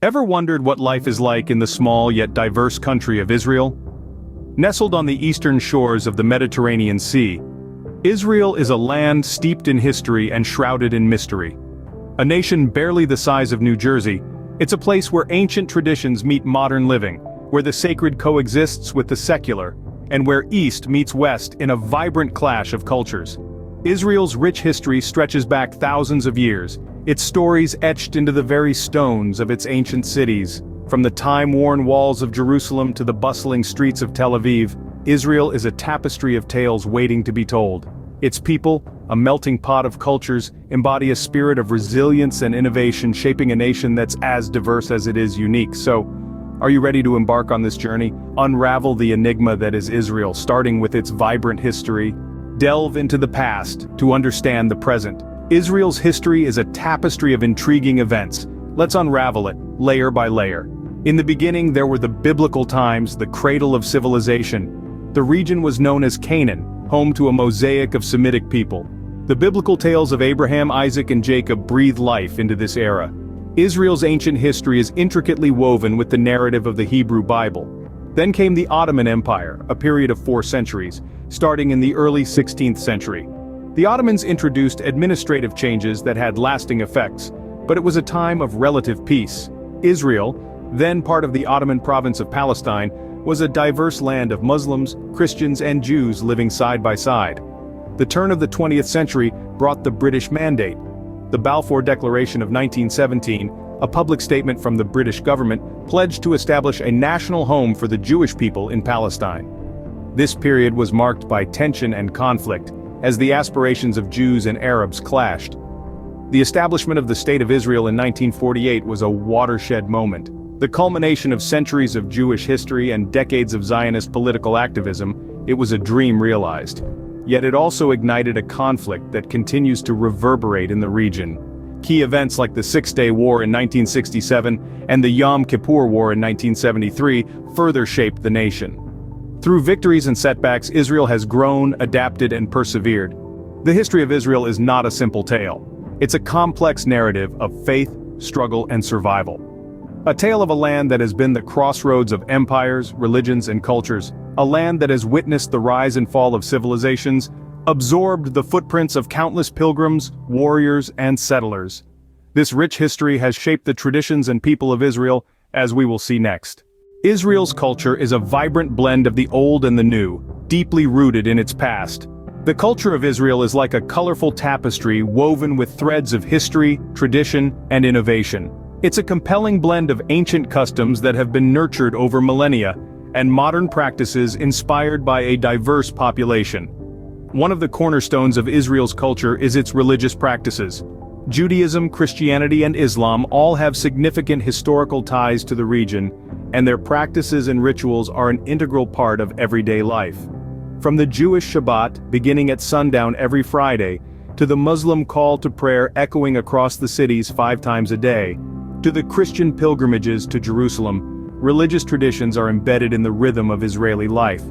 Ever wondered what life is like in the small yet diverse country of Israel? Nestled on the eastern shores of the Mediterranean Sea, Israel is a land steeped in history and shrouded in mystery. A nation barely the size of New Jersey, it's a place where ancient traditions meet modern living, where the sacred coexists with the secular, and where East meets West in a vibrant clash of cultures. Israel's rich history stretches back thousands of years, its stories etched into the very stones of its ancient cities. From the time-worn walls of Jerusalem to the bustling streets of Tel Aviv, Israel is a tapestry of tales waiting to be told. Its people, a melting pot of cultures, embody a spirit of resilience and innovation, shaping a nation that's as diverse as it is unique. So, are you ready to embark on this journey? Unravel the enigma that is Israel, starting with its vibrant history. Delve into the past to understand the present. Israel's history is a tapestry of intriguing events. Let's unravel it, layer by layer. In the beginning, there were the biblical times, the cradle of civilization. The region was known as Canaan, home to a mosaic of Semitic people. The biblical tales of Abraham, Isaac, and Jacob breathe life into this era. Israel's ancient history is intricately woven with the narrative of the Hebrew Bible. Then came the Ottoman Empire, a period of 4 centuries, starting in the early 16th century. The Ottomans introduced administrative changes that had lasting effects, but it was a time of relative peace. Israel, then part of the Ottoman province of Palestine, was a diverse land of Muslims, Christians, and Jews living side by side. The turn of the 20th century brought the British Mandate. The Balfour Declaration of 1917, a public statement from the British government, pledged to establish a national home for the Jewish people in Palestine. This period was marked by tension and conflict, as the aspirations of Jews and Arabs clashed. The establishment of the State of Israel in 1948 was a watershed moment, the culmination of centuries of Jewish history and decades of Zionist political activism. It was a dream realized. Yet it also ignited a conflict that continues to reverberate in the region. Key events like the Six-Day War in 1967 and the Yom Kippur War in 1973 further shaped the nation. Through victories and setbacks, Israel has grown, adapted, and persevered. The history of Israel is not a simple tale. It's a complex narrative of faith, struggle, and survival. A tale of a land that has been the crossroads of empires, religions, and cultures, a land that has witnessed the rise and fall of civilizations, absorbed the footprints of countless pilgrims, warriors, and settlers. This rich history has shaped the traditions and people of Israel, as we will see next. Israel's culture is a vibrant blend of the old and the new, deeply rooted in its past. The culture of Israel is like a colorful tapestry woven with threads of history, tradition, and innovation. It's a compelling blend of ancient customs that have been nurtured over millennia, and modern practices inspired by a diverse population. One of the cornerstones of Israel's culture is its religious practices. Judaism, Christianity, and Islam all have significant historical ties to the region, and their practices and rituals are an integral part of everyday life. From the Jewish Shabbat, beginning at sundown every Friday, to the Muslim call to prayer echoing across the cities 5 times a day, to the Christian pilgrimages to Jerusalem, religious traditions are embedded in the rhythm of Israeli life.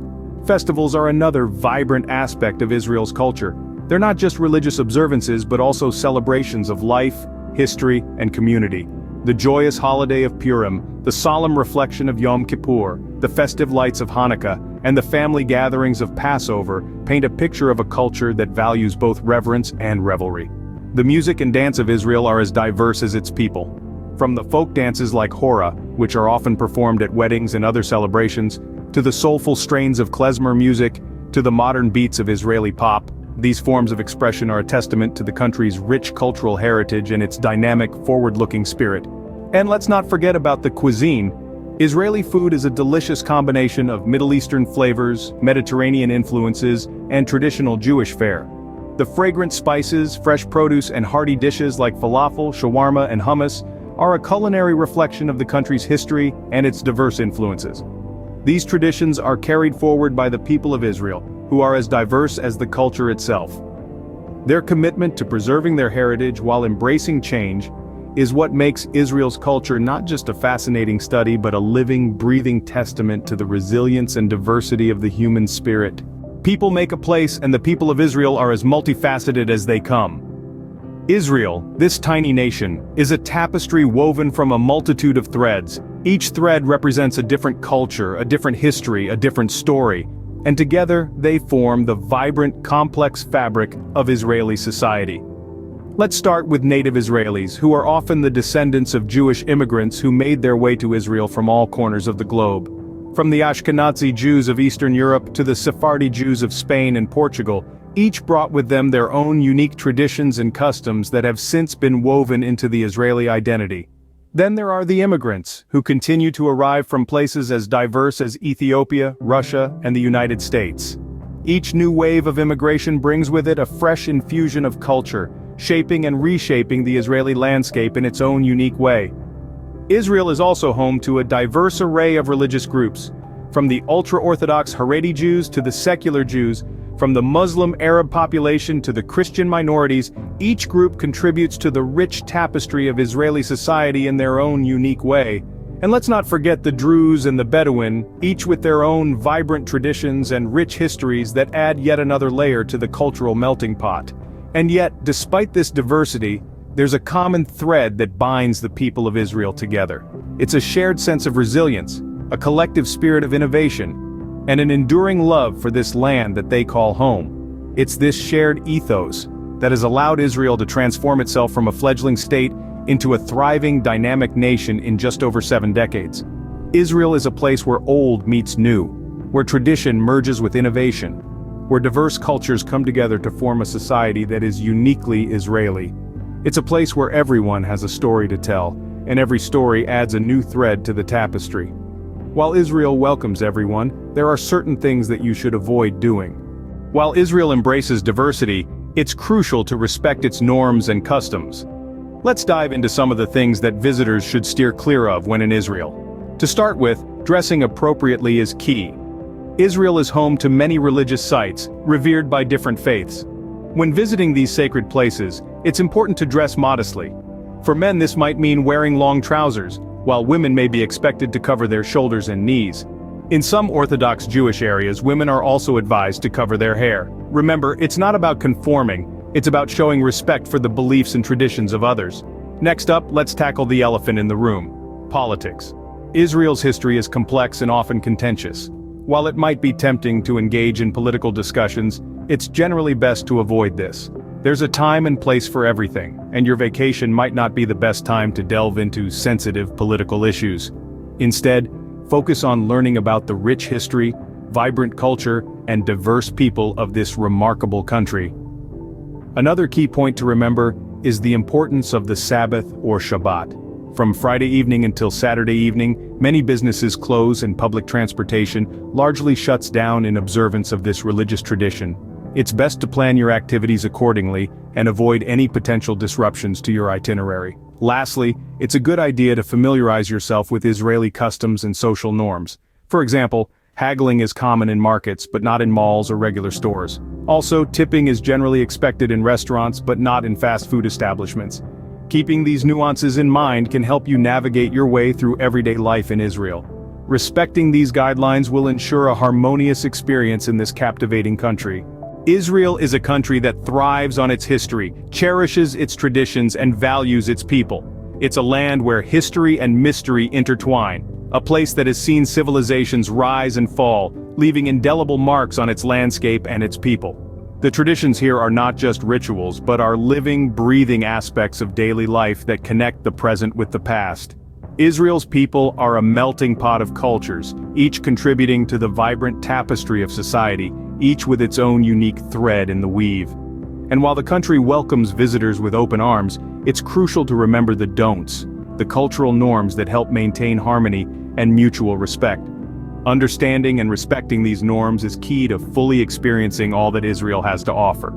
Festivals are another vibrant aspect of Israel's culture. They're not just religious observances but also celebrations of life, history, and community. The joyous holiday of Purim, the solemn reflection of Yom Kippur, the festive lights of Hanukkah, and the family gatherings of Passover paint a picture of a culture that values both reverence and revelry. The music and dance of Israel are as diverse as its people. From the folk dances like Hora, which are often performed at weddings and other celebrations, to the soulful strains of klezmer music, to the modern beats of Israeli pop, these forms of expression are a testament to the country's rich cultural heritage and its dynamic, forward-looking spirit. And let's not forget about the cuisine. Israeli food is a delicious combination of Middle Eastern flavors, Mediterranean influences, and traditional Jewish fare. The fragrant spices, fresh produce, and hearty dishes like falafel, shawarma, and hummus are a culinary reflection of the country's history and its diverse influences. These traditions are carried forward by the people of Israel, who are as diverse as the culture itself. Their commitment to preserving their heritage while embracing change is what makes Israel's culture not just a fascinating study but a living, breathing testament to the resilience and diversity of the human spirit. People make a place, and the people of Israel are as multifaceted as they come. Israel, this tiny nation, is a tapestry woven from a multitude of threads. Each thread represents a different culture, a different history, a different story, and together they form the vibrant, complex fabric of Israeli society. Let's start with native Israelis, who are often the descendants of Jewish immigrants who made their way to Israel from all corners of the globe. From the Ashkenazi Jews of Eastern Europe to the Sephardi Jews of Spain and Portugal, each brought with them their own unique traditions and customs that have since been woven into the Israeli identity. Then there are the immigrants, who continue to arrive from places as diverse as Ethiopia, Russia, and the United States. Each new wave of immigration brings with it a fresh infusion of culture, shaping and reshaping the Israeli landscape in its own unique way. Israel is also home to a diverse array of religious groups, from the ultra-Orthodox Haredi Jews to the secular Jews, from the Muslim Arab population to the Christian minorities. Each group contributes to the rich tapestry of Israeli society in their own unique way. And let's not forget the Druze and the Bedouin, each with their own vibrant traditions and rich histories that add yet another layer to the cultural melting pot. And yet, despite this diversity, there's a common thread that binds the people of Israel together. It's a shared sense of resilience, a collective spirit of innovation, and an enduring love for this land that they call home. It's this shared ethos that has allowed Israel to transform itself from a fledgling state into a thriving, dynamic nation in just over 7 decades. Israel is a place where old meets new, where tradition merges with innovation, where diverse cultures come together to form a society that is uniquely Israeli. It's a place where everyone has a story to tell, and every story adds a new thread to the tapestry. While Israel welcomes everyone, there are certain things that you should avoid doing. While Israel embraces diversity, it's crucial to respect its norms and customs. Let's dive into some of the things that visitors should steer clear of when in Israel. To start with, dressing appropriately is key. Israel is home to many religious sites, revered by different faiths. When visiting these sacred places, it's important to dress modestly. For men, this might mean wearing long trousers, while women may be expected to cover their shoulders and knees. In some Orthodox Jewish areas, women are also advised to cover their hair. Remember, it's not about conforming, it's about showing respect for the beliefs and traditions of others. Next up, let's tackle the elephant in the room: politics. Israel's history is complex and often contentious. While it might be tempting to engage in political discussions, it's generally best to avoid this. There's a time and place for everything, and your vacation might not be the best time to delve into sensitive political issues. Instead, focus on learning about the rich history, vibrant culture, and diverse people of this remarkable country. Another key point to remember is the importance of the Sabbath or Shabbat. From Friday evening until Saturday evening, many businesses close and public transportation largely shuts down in observance of this religious tradition. It's best to plan your activities accordingly and avoid any potential disruptions to your itinerary. Lastly, it's a good idea to familiarize yourself with Israeli customs and social norms. For example, haggling is common in markets but not in malls or regular stores. Also, tipping is generally expected in restaurants but not in fast food establishments. Keeping these nuances in mind can help you navigate your way through everyday life in Israel. Respecting these guidelines will ensure a harmonious experience in this captivating country. Israel is a country that thrives on its history, cherishes its traditions, and values its people. It's a land where history and mystery intertwine, a place that has seen civilizations rise and fall, leaving indelible marks on its landscape and its people. The traditions here are not just rituals, but are living, breathing aspects of daily life that connect the present with the past. Israel's people are a melting pot of cultures, each contributing to the vibrant tapestry of society, each with its own unique thread in the weave. And while the country welcomes visitors with open arms, it's crucial to remember the don'ts, the cultural norms that help maintain harmony and mutual respect. Understanding and respecting these norms is key to fully experiencing all that Israel has to offer.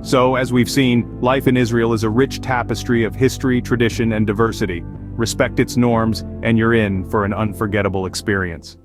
So, as we've seen, life in Israel is a rich tapestry of history, tradition, and diversity. Respect its norms, and you're in for an unforgettable experience.